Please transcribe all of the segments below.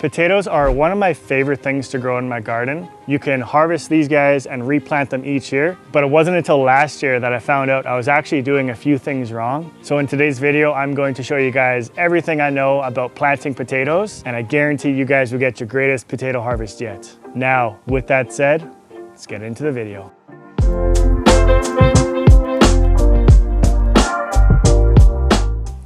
Potatoes are one of my favorite things to grow in my garden. You can harvest these guys and replant them each year, but it wasn't until last year that I found out I was actually doing a few things wrong. So in today's video, I'm going to show you guys everything I know about planting potatoes, and I guarantee you guys will get your greatest potato harvest yet. Now, with that said, let's get into the video.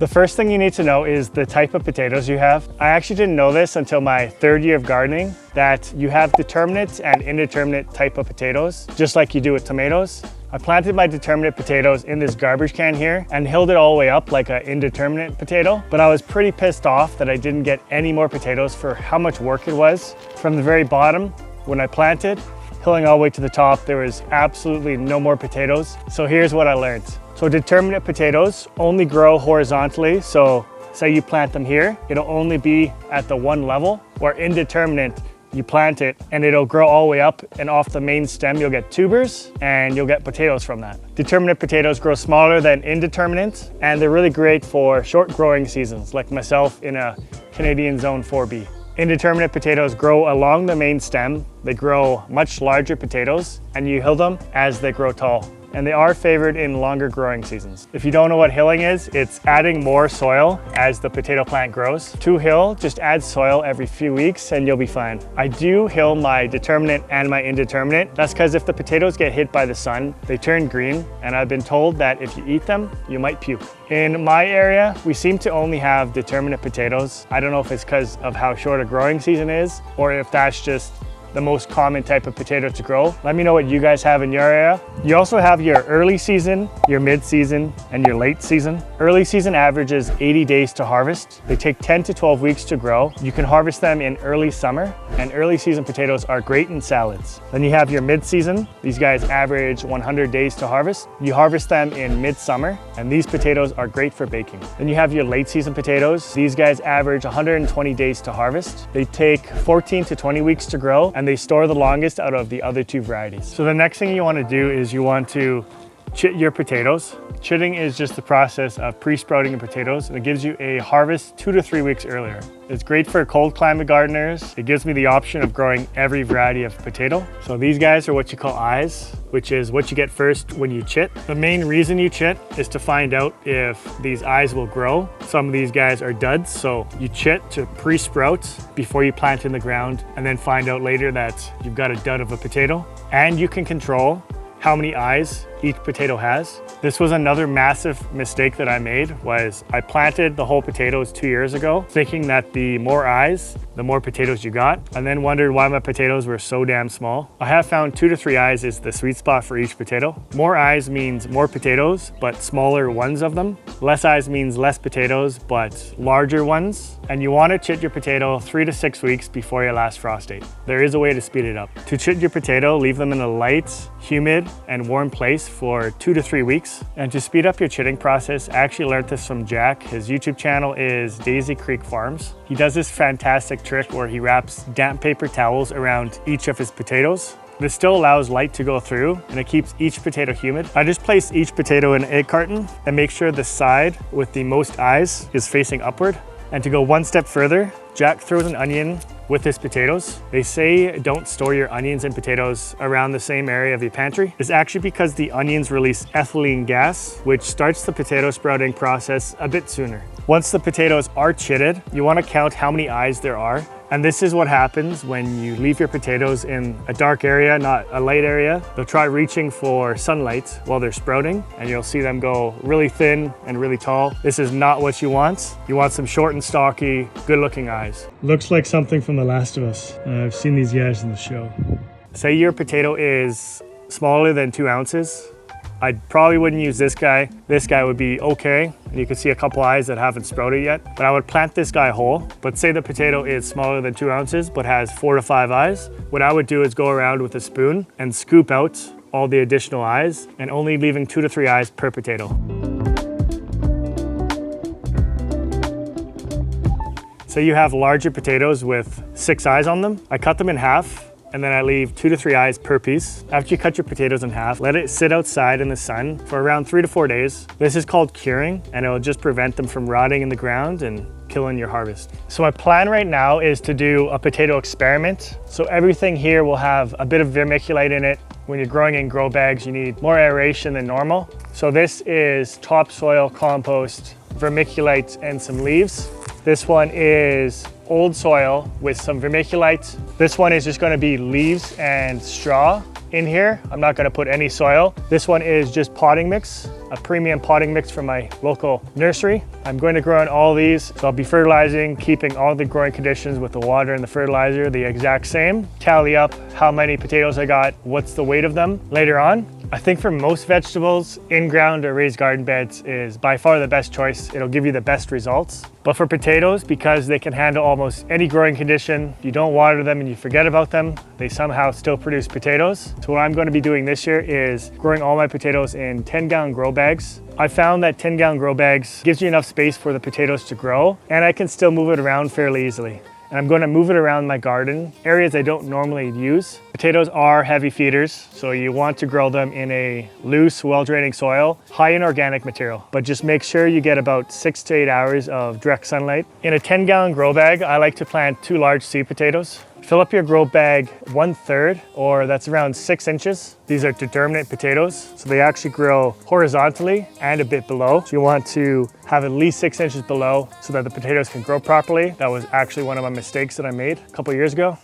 The first thing you need to know is the type of potatoes you have. I actually didn't know this until my third year of gardening, that you have determinate and indeterminate type of potatoes, just like you do with tomatoes. I planted my determinate potatoes in this garbage can here and hilled it all the way up like an indeterminate potato, but I was pretty pissed off that I didn't get any more potatoes for how much work it was. From the very bottom, when I planted, hilling all the way to the top, there was absolutely no more potatoes. So here's what I learned. So determinate potatoes only grow horizontally. So say you plant them here, it'll only be at the one level, or indeterminate, you plant it and it'll grow all the way up, and off the main stem you'll get tubers and you'll get potatoes from that. Determinate potatoes grow smaller than indeterminate, and they're really great for short growing seasons like myself in a Canadian zone 4B. Indeterminate potatoes grow along the main stem. They grow much larger potatoes and you hill them as they grow tall. And they are favored in longer growing seasons. If you don't know what hilling is, it's adding more soil as the potato plant grows. To hill, just add soil every few weeks and you'll be fine. I do hill my determinate and my indeterminate. That's because if the potatoes get hit by the sun, they turn green, and I've been told that if you eat them, you might puke. In my area, we seem to only have determinate potatoes. I don't know if it's because of how short a growing season is, or if that's just the most common type of potato to grow. Let me know what you guys have in your area. You also have your early season, your mid-season, and your late season. Early season averages 80 days to harvest. They take 10 to 12 weeks to grow. You can harvest them in early summer, and early season potatoes are great in salads. Then you have your mid-season. These guys average 100 days to harvest. You harvest them in mid-summer, and these potatoes are great for baking. Then you have your late season potatoes. These guys average 120 days to harvest. They take 14 to 20 weeks to grow, and they store the longest out of the other two varieties. So the next thing you want to do is you want to chit your potatoes. Chitting is just the process of pre-sprouting your potatoes, and it gives you a harvest 2 to 3 weeks earlier. It's great for cold climate gardeners. It gives me the option of growing every variety of potato. So these guys are what you call eyes, which is what you get first when you chit. The main reason you chit is to find out if these eyes will grow. Some of these guys are duds, so you chit to pre-sprout before you plant in the ground, and then find out later that you've got a dud of a potato. And you can control how many eyes each potato has. This was another massive mistake that I made. Was I planted the whole potatoes 2 years ago, thinking that the more eyes, the more potatoes you got, and then wondered why my potatoes were so damn small. I have found 2 to 3 eyes is the sweet spot for each potato. More eyes means more potatoes, but smaller ones of them. Less eyes means less potatoes, but larger ones. And you want to chit your potato 3 to 6 weeks before your last frost date. There is a way to speed it up. To chit your potato, leave them in a light, humid, and warm place for 2 to 3 weeks. And to speed up your chitting process, I actually learned this from Jack. His YouTube channel is Daisy Creek Farms. He does this fantastic trick where he wraps damp paper towels around each of his potatoes. This still allows light to go through, and it keeps each potato humid. I just place each potato in an egg carton and make sure the side with the most eyes is facing upward. And to go one step further, Jack throws an onion with his potatoes. They say don't store your onions and potatoes around the same area of your pantry. It's actually because the onions release ethylene gas, which starts the potato sprouting process a bit sooner. Once the potatoes are chitted, you want to count how many eyes there are. And this is what happens when you leave your potatoes in a dark area, not a light area. They'll try reaching for sunlight while they're sprouting, and you'll see them go really thin and really tall. This is not what you want. You want some short and stocky, good looking eyes. Looks like something from The Last of Us. I've seen these guys in the show. Say your potato is smaller than 2 ounces. I probably wouldn't use this guy. This guy would be okay. And you can see a couple eyes that haven't sprouted yet, but I would plant this guy whole. But say the potato is smaller than 2 ounces, but has 4 to 5 eyes. What I would do is go around with a spoon and scoop out all the additional eyes, and only leaving 2 to 3 eyes per potato. Say you have larger potatoes with 6 eyes on them. I cut them in half, and then I leave 2 to 3 eyes per piece. After you cut your potatoes in half, let it sit outside in the sun for around 3 to 4 days. This is called curing, and it will just prevent them from rotting in the ground and killing your harvest. So my plan right now is to do a potato experiment. So everything here will have a bit of vermiculite in it. When you're growing in grow bags, you need more aeration than normal. So this is topsoil, compost, vermiculite, and some leaves. This one is old soil with some vermiculite. This one is just going to be leaves and straw in here. I'm not going to put any soil. This one is just potting mix, a premium potting mix from my local nursery. I'm going to grow in all these, so I'll be fertilizing, keeping all the growing conditions with the water and the fertilizer the exact same. Tally up how many potatoes I got, what's the weight of them later on. I think for most vegetables, in-ground or raised garden beds is by far the best choice. It'll give you the best results. But for potatoes, because they can handle almost any growing condition, you don't water them and you forget about them, they somehow still produce potatoes. So what I'm going to be doing this year is growing all my potatoes in 10-gallon grow bags. I found that 10-gallon grow bags gives you enough space for the potatoes to grow, and I can still move it around fairly easily. And I'm going to move it around my garden, areas I don't normally use. Potatoes are heavy feeders, so you want to grow them in a loose, well-draining soil, high in organic material. But just make sure you get about 6 to 8 hours of direct sunlight. In a 10-gallon grow bag, I like to plant 2 large seed potatoes. Fill up your grow bag 1/3, or that's around 6 inches. These are determinate potatoes, so they actually grow horizontally and a bit below. So you want to have at least 6 inches below so that the potatoes can grow properly. That was actually one of my mistakes that I made a couple years ago.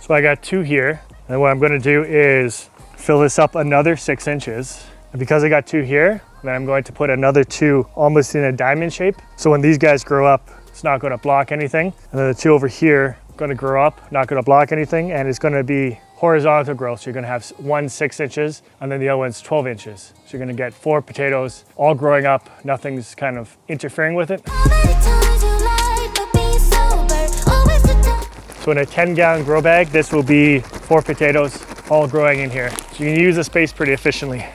So I got 2 here, and what I'm going to do is fill this up another 6 inches. And because I got 2 here, then I'm going to put another 2 almost in a diamond shape. So when these guys grow up, it's not going to block anything. And then the 2 over here are going to grow up, not going to block anything, and it's going to be horizontal growth. So you're going to have one 6 inches, and then the other one's 12 inches. So you're going to get 4 potatoes all growing up. Nothing's kind of interfering with it. So in a 10-gallon grow bag, this will be 4 potatoes all growing in here. So you can use the space pretty efficiently.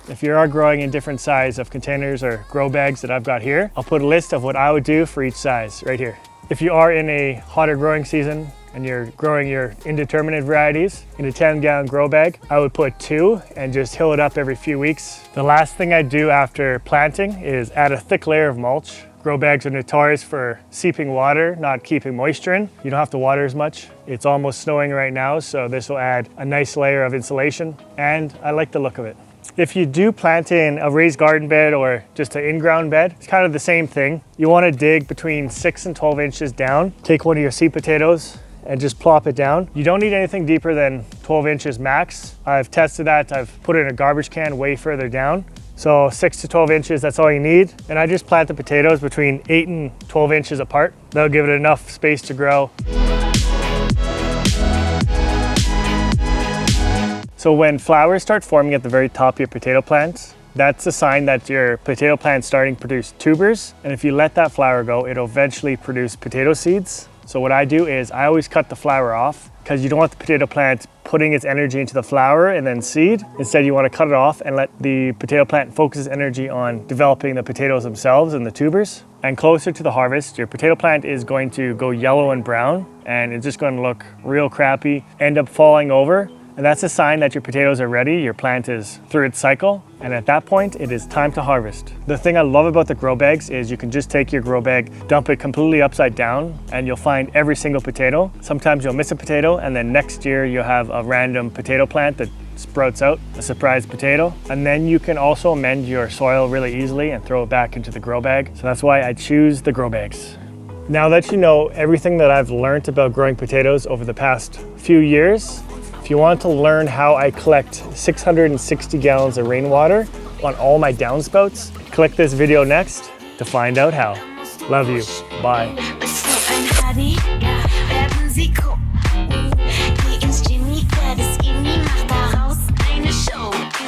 If you are growing in different size of containers or grow bags that I've got here, I'll put a list of what I would do for each size right here. If you are in a hotter growing season and you're growing your indeterminate varieties in a 10-gallon grow bag, I would put 2 and just hill it up every few weeks. The last thing I do after planting is add a thick layer of mulch. Grow bags are notorious for seeping water, not keeping moisture in. You don't have to water as much. It's almost snowing right now, so this will add a nice layer of insulation, and I like the look of it. If you do plant in a raised garden bed or just an in-ground bed, it's kind of the same thing. You want to dig between 6 and 12 inches down. Take one of your seed potatoes and just plop it down. You don't need anything deeper than 12 inches max. I've tested that. I've put it in a garbage can way further down. So 6 to 12 inches, that's all you need. And I just plant the potatoes between 8 and 12 inches apart. That'll give it enough space to grow. So when flowers start forming at the very top of your potato plants, that's a sign that your potato plant's starting to produce tubers. And if you let that flower go, it'll eventually produce potato seeds. So what I do is I always cut the flower off, because you don't want the potato plant putting its energy into the flower and then seed. Instead, you want to cut it off and let the potato plant focus energy on developing the potatoes themselves and the tubers. And closer to the harvest, your potato plant is going to go yellow and brown, and it's just going to look real crappy, end up falling over. And that's a sign that your potatoes are ready, your plant is through its cycle, and at that point, it is time to harvest. The thing I love about the grow bags is you can just take your grow bag, dump it completely upside down, and you'll find every single potato. Sometimes you'll miss a potato, and then next year you'll have a random potato plant that sprouts out, a surprise potato. And then you can also amend your soil really easily and throw it back into the grow bag. So that's why I choose the grow bags. Now that you know everything that I've learned about growing potatoes over the past few years, if you want to learn how I collect 660 gallons of rainwater on all my downspouts, click this video next to find out how. Love you. Bye.